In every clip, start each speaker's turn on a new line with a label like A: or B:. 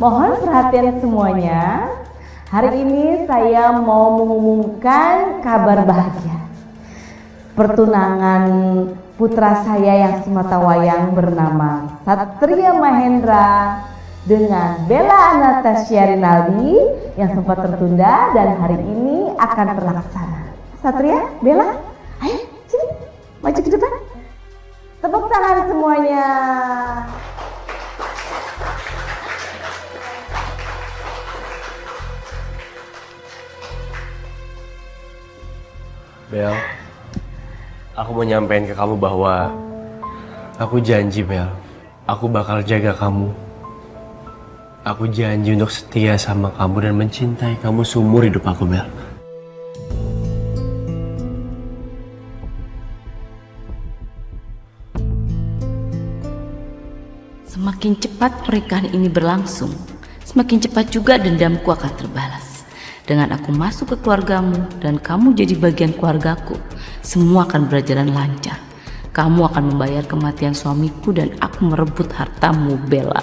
A: Mohon perhatian semuanya. Hari ini saya mau mengumumkan kabar bahagia. Pertunangan putra saya yang sematawayang bernama Satria Mahendra dengan Bella Anastasia Rinaldi yang sempat tertunda dan hari ini akan terlaksana. Satria, Bella, ayo sini, maju ke depan. Tepuk tangan semuanya.
B: Bel, aku mau nyampein ke kamu bahwa aku janji, Bel, aku bakal jaga kamu. Aku janji untuk setia sama kamu dan mencintai kamu seumur hidup aku, Bel.
C: Semakin cepat pernikahan ini berlangsung, semakin cepat juga dendamku akan terbalas. Dengan aku masuk ke keluargamu dan kamu jadi bagian keluargaku, semua akan berjalan lancar. Kamu akan membayar kematian suamiku dan aku merebut hartamu, Bella.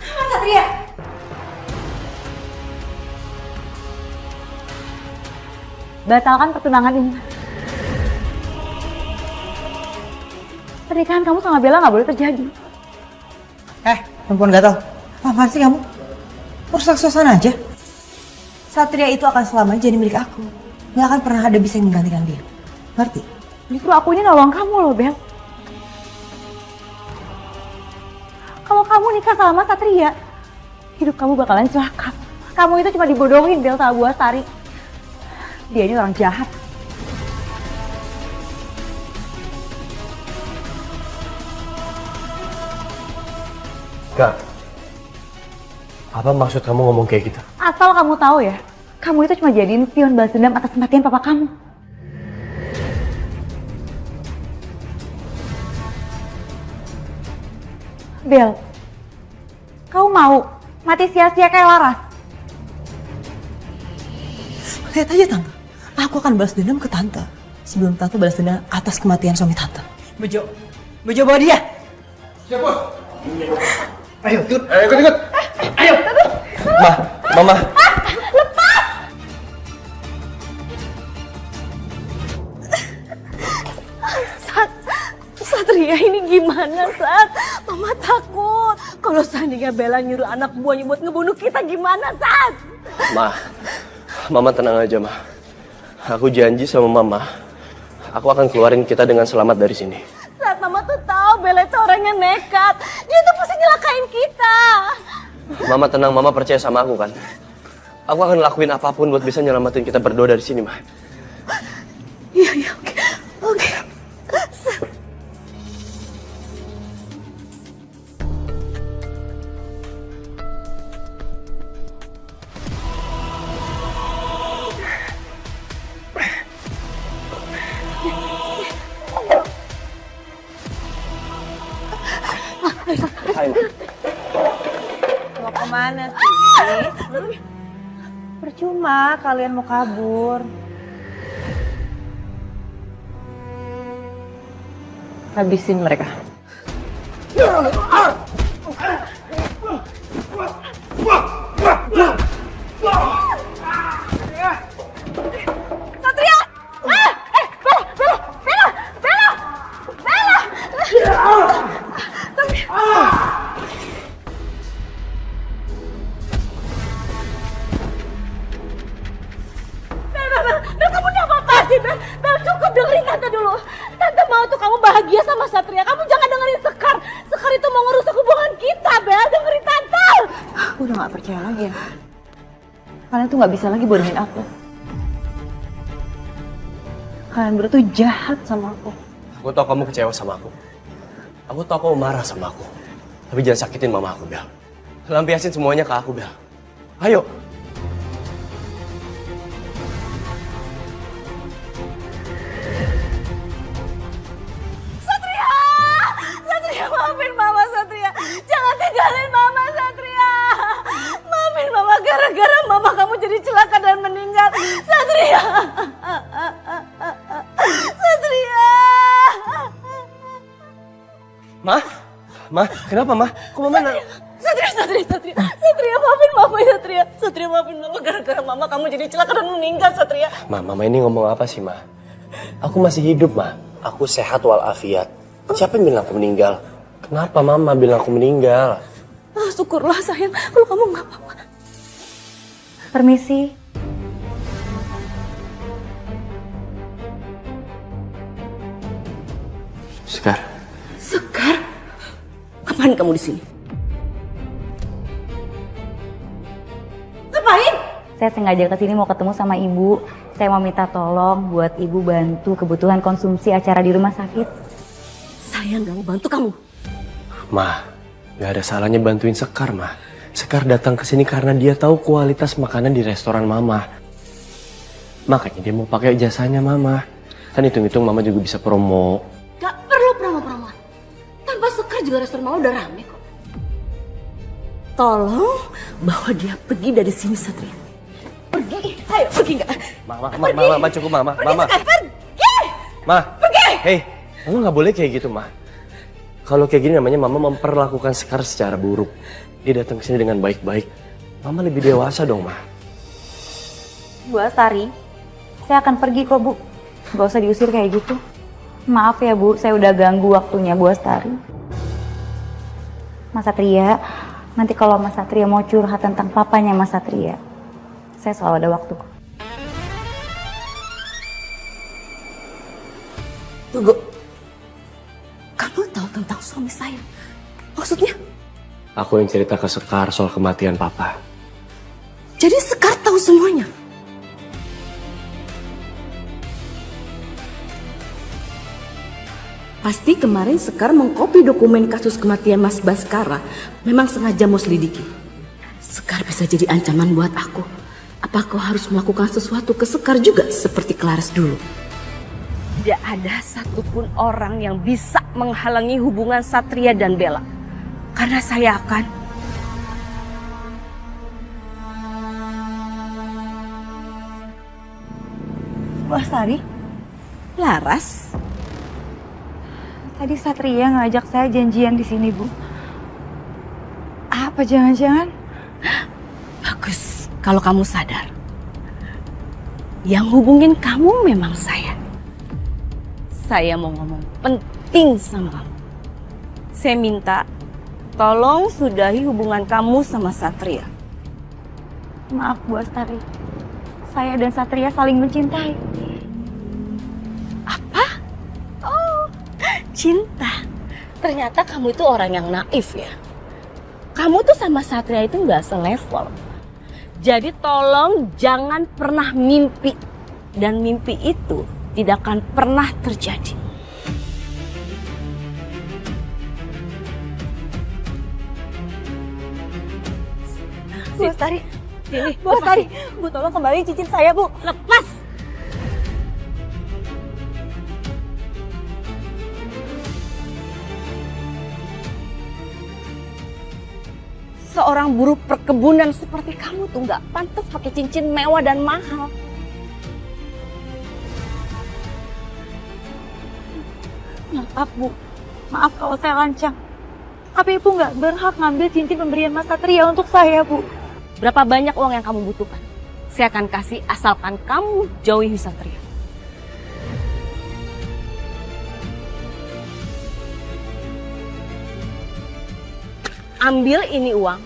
D: Mas Satria!
A: Batalkan pertunangan ini. Pernikahan kamu sama Bella nggak boleh terjadi.
D: Perempuan gatal. Apaan sih kamu? Merusak suasana aja. Satria itu akan selamanya jadi milik aku. Gak akan pernah ada bisa yang menggantikan dia. Ngerti?
A: Justru aku ini nolong kamu loh, Bel. Kalau kamu nikah sama Satria, hidup kamu bakalan celaka. Kamu itu cuma dibodohin, Bel, sama Bu Astari. Dia ini orang jahat.
B: Kak, apa maksud kamu ngomong kayak gitu?
A: Asal kamu tahu ya, kamu itu cuma jadiin pion balas dendam atas kematian papa kamu. Bel, kamu mau mati sia-sia kayak Laras?
D: Lihat aja Tante. Aku akan balas dendam ke Tante. Sebelum Tante balas dendam atas kematian suami Tante. Bejo bawa dia.
E: Siap, Bos. Ayo, ikut.
B: Ikut. Ayo. Mama.
A: Satria ini gimana, Sat? Mama takut. Kalau seandainya Bella nyuruh anak buahnya buat ngebunuh kita gimana, Sat?
B: Mama tenang aja, Ma. Aku janji sama Mama, aku akan keluarin kita dengan selamat dari sini.
A: Sat, Mama tuh tahu Bella itu orangnya nekat. Dia tuh pasti nyelakain kita.
B: Mama tenang, Mama percaya sama aku kan? Aku akan lakuin apapun buat bisa nyelamatin kita berdua dari sini, Ma.
A: Iya, oke.
B: Hai, Ma.
D: Mau kemana sih? Percuma kalian mau kabur.
A: Habisin mereka. Satria! Bel, kamu udah apa sih, Bel? Bel, cukup dengerin Tante dulu. Tante mau tuh kamu bahagia sama Satria. Kamu jangan dengerin Sekar. Sekar itu mau ngerusak hubungan kita, Bel. Dengerin Tante.
D: Aku udah gak percaya lagi ya. Kalian tuh gak bisa lagi bodohin aku. Kalian berdua tuh jahat sama aku.
B: Aku tahu kamu kecewa sama aku. Aku tahu kamu marah sama aku. Tapi jangan sakitin Mama aku, Bel. Lampiasin semuanya ke aku, Bel. Ayo.
A: Satria. Satria.
B: Ma, kenapa ma? Kok mama
A: Satria, maafin mama ya Satria. Satria maafin mama, gara-gara mama kamu jadi celaka dan meninggal Satria.
B: Mama ini ngomong apa sih ma? Aku masih hidup ma. Aku sehat walafiat. Siapa yang bilang aku meninggal? Kenapa mama bilang aku meninggal?
A: Ah, syukurlah sayang, kalau kamu nggak apa-apa.
F: Permisi.
B: Sekar.
A: Sekar, apaan kamu di sini? Ngapain?
F: Saya sengaja kesini mau ketemu sama ibu. Saya mau minta tolong buat ibu bantu kebutuhan konsumsi acara di rumah sakit.
A: Saya nggak mau bantu kamu.
B: Ma, gak ada salahnya bantuin Sekar ma. Sekar datang ke sini karena dia tahu kualitas makanan di restoran mama. Makanya dia mau pakai jasanya mama. Kan hitung-hitung mama juga bisa promo.
A: Gak perlu promo-promo. Tanpa Sekar juga restoran mama udah rame kok. Tolong bawa dia pergi dari sini Satria. Pergi, ayo pergi nggak?
B: Mama, cukup mama.
A: Sekar, pergi!
B: Ma,
A: Pergi!
B: hei, mama nggak boleh kayak gitu ma. Kalau kayak gini namanya mama memperlakukan Sekar secara buruk. Dia datang ke sini dengan baik-baik. Mama lebih dewasa dong ma.
F: Bu Astari, saya akan pergi kok bu. Gak usah diusir kayak gitu. Maaf ya bu, saya udah ganggu waktunya Bu Astari. Mas Satria, nanti kalau Mas Satria mau curhat tentang papanya Mas Satria, saya selalu ada waktu.
A: Tunggu. Kamu tahu tentang suami saya? Maksudnya?
B: Aku yang cerita ke Sekar soal kematian papa.
A: Jadi Sekar tahu semuanya? Pasti kemarin Sekar mengkopi dokumen kasus kematian Mas Baskara. Memang sengaja mau selidiki. Sekar bisa jadi ancaman buat aku. Apa kau harus melakukan sesuatu ke Sekar juga seperti Klares dulu? Tidak ada satupun orang yang bisa menghalangi hubungan Satria dan Bella. Karena saya akan...
F: Bu Astari,
A: Laras?
F: tadi Satria ngajak saya janjian di sini bu. Apa jangan-jangan?
A: Bagus, kalau kamu sadar. Yang hubungin kamu memang saya. Saya mau ngomong penting sama kamu. Saya minta tolong sudahi hubungan kamu sama Satria.
F: Maaf Bu Astari, saya dan Satria saling mencintai.
A: Apa? Oh, cinta. Ternyata kamu itu orang yang naif ya. Kamu tuh sama Satria itu nggak selevel. Jadi tolong jangan pernah mimpi. Dan mimpi itu tidak akan pernah terjadi.
F: Bu Astari,
A: Sini,
F: Bu Astari, Bu tolong kembali cincin saya Bu.
A: lepas. Seorang buruh perkebunan seperti kamu tuh nggak pantas pakai cincin mewah dan mahal.
F: Maaf Bu, maaf kalau saya lancang. Tapi Ibu nggak berhak ngambil cincin pemberian Mas Satria untuk saya Bu.
A: Berapa banyak uang yang kamu butuhkan? Saya akan kasih asalkan kamu jauhi Satria. Ambil ini uang,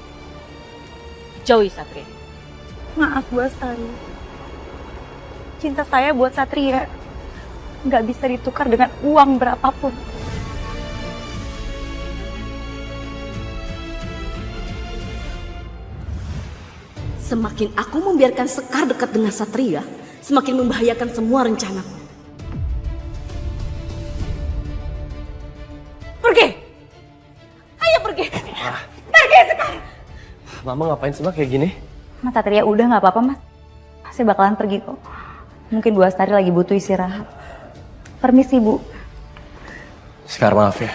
A: jauhi Satria.
F: Maaf Bu Astari, cinta saya buat Satria nggak bisa ditukar dengan uang berapapun.
A: Semakin aku membiarkan Sekar dekat dengan Satria, semakin membahayakan semua rencanaku. Pergi! Ayo pergi! Pergi Sekar!
B: Mama ngapain sih ma kayak gini?
F: Mas Satria udah nggak apa-apa Mas. Saya bakalan pergi kok. Mungkin Bu Astari lagi butuh istirahat. Permisi Bu.
B: Sekar maaf ya.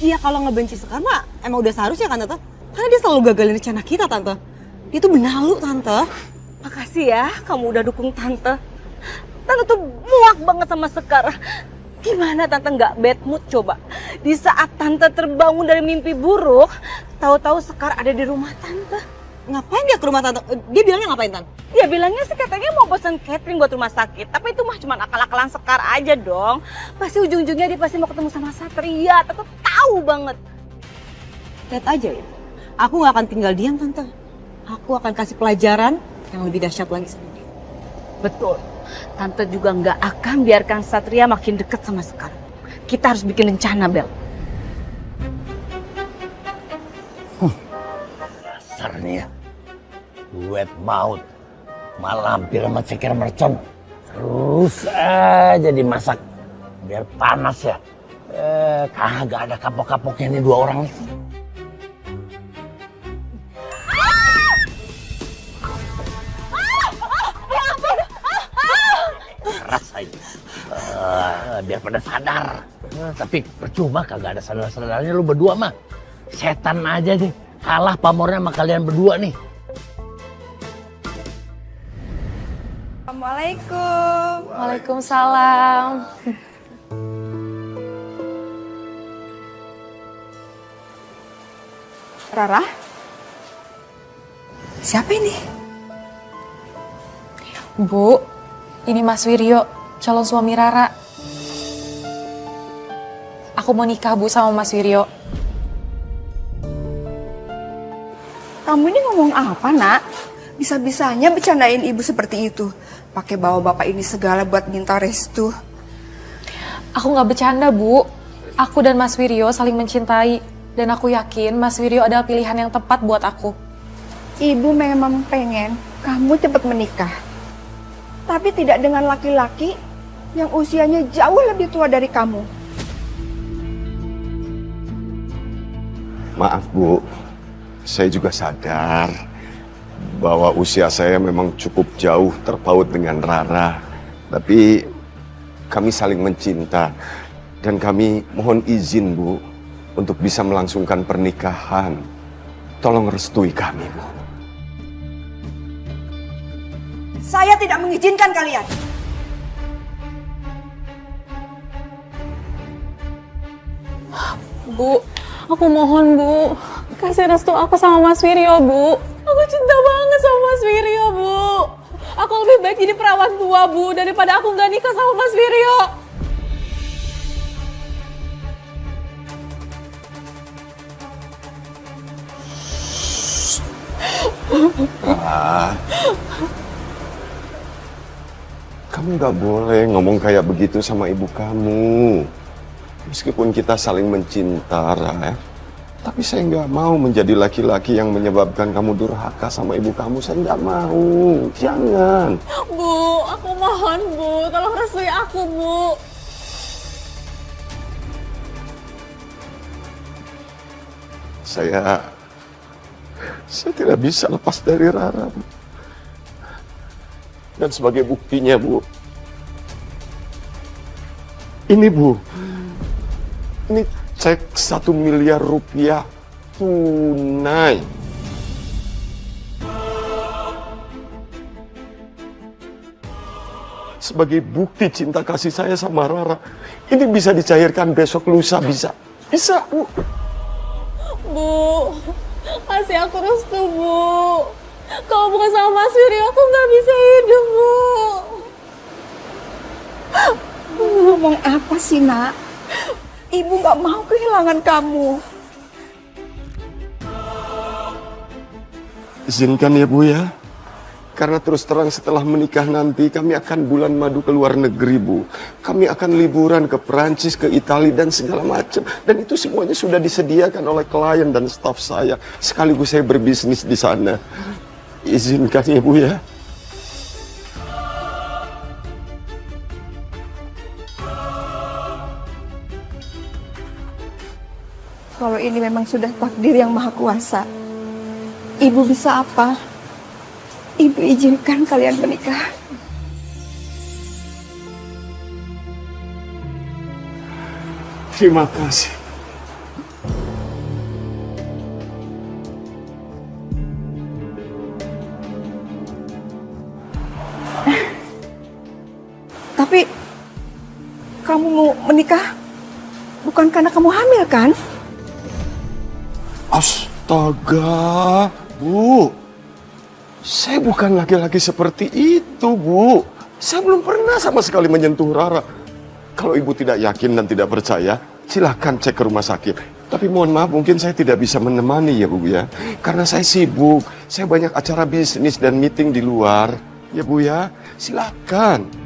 D: Iya kalau ngebenci Sekar mah emang udah seharusnya kan Tante. Karena dia selalu gagalin rencana kita Tante. Dia tuh benalu Tante.
A: Makasih ya kamu udah dukung Tante. Tante tuh muak banget sama Sekar. Gimana Tante nggak bad mood coba? Di saat Tante terbangun dari mimpi buruk, tahu-tahu Sekar ada di rumah Tante.
D: Ngapain dia ke rumah Tante? Dia bilangnya ngapain Tante?
A: Dia bilangnya sih katanya mau pesan catering buat rumah sakit. Tapi itu mah cuma akal-akalan Sekar aja dong. Pasti ujung-ujungnya dia pasti mau ketemu sama Satria. Tante tahu banget.
D: Lihat aja ya. Aku gak akan tinggal diam Tante. Aku akan kasih pelajaran yang lebih dahsyat lagi sama dia.
A: Betul. Tante juga nggak akan biarkan Satria makin deket sama Sekar. Kita harus bikin rencana, Bel.
G: Dasarnya wet maut malah hampir sama ceker mercon terus aja dimasak biar panas ya. Kagak ada kapok-kapoknya nih dua orang nih. Rasain biar pada sadar. Tapi percuma kagak ada sadar-sadarnya lu berdua mah. Setan aja deh. Kalah pamornya sama kalian berdua nih.
H: Assalamualaikum. Waalaikumsalam. Rara? Siapa ini? Bu, ini Mas Wiryo, calon suami Rara. Aku mau nikah Bu sama Mas Wiryo.
I: Kamu ini ngomong apa, Nak? Bisa-bisanya bercandain ibu seperti itu. Pakai bawa bapak ini segala buat minta restu.
H: Aku nggak bercanda, Bu. Aku dan Mas Wiryo saling mencintai. Dan aku yakin Mas Wiryo adalah pilihan yang tepat buat aku.
I: Ibu memang pengen kamu cepat menikah. Tapi tidak dengan laki-laki yang usianya jauh lebih tua dari kamu.
J: Maaf Bu, saya juga sadar bahwa usia saya memang cukup jauh terpaut dengan Rara. Tapi kami saling mencinta dan kami mohon izin Bu untuk bisa melangsungkan pernikahan. Tolong restui kami Bu.
I: Saya tidak mengizinkan kalian.
H: Bu, aku mohon Bu, kasih restu aku sama Mas Wiryo, Bu. Aku cinta banget sama Mas Wiryo, Bu. Aku lebih baik jadi perawat tua, Bu, daripada aku nggak nikah sama Mas Wiryo.
J: Kamu gak boleh ngomong kayak begitu sama ibu kamu. Meskipun kita saling mencinta, Ra, tapi saya nggak mau menjadi laki-laki yang menyebabkan kamu durhaka sama ibu kamu. Saya nggak mau. Jangan.
H: Bu, aku mohon, Bu. Tolong restui aku, Bu.
J: Saya tidak bisa lepas dari Rara, Bu. Dan sebagai buktinya, Bu, ini Bu, ini cek 1 miliar rupiah tunai. Sebagai bukti cinta kasih saya sama Rara, ini bisa dicairkan besok lusa, bisa, Bu.
H: Bu, kasih aku restu, Bu. Kalau bukan sama Mas Wiryo, aku nggak bisa hidup, Bu.
I: Ngomong apa sih, Nak? Ibu nggak mau kehilangan kamu.
J: Izinkan ya Bu ya. Karena terus terang setelah menikah nanti kami akan bulan madu ke luar negeri, Bu. Kami akan liburan ke Perancis, ke Italia dan segala macam. Dan itu semuanya sudah disediakan oleh klien dan staf saya. Sekaligus saya berbisnis di sana. Izinkan ya Bu ya.
I: Kalau ini memang sudah takdir yang maha kuasa, Ibu bisa apa? Ibu izinkan kalian menikah.
J: Terima kasih.
I: Tapi kamu mau menikah bukan karena kamu hamil kan?
J: Astaga, Bu. Saya bukan laki-laki seperti itu, Bu. Saya belum pernah sama sekali menyentuh Rara. Kalau Ibu tidak yakin dan tidak percaya, silahkan cek ke rumah sakit. Tapi mohon maaf, mungkin saya tidak bisa menemani ya, Bu ya. Karena saya sibuk. Saya banyak acara bisnis dan meeting di luar. Ya, Bu ya. Silahkan.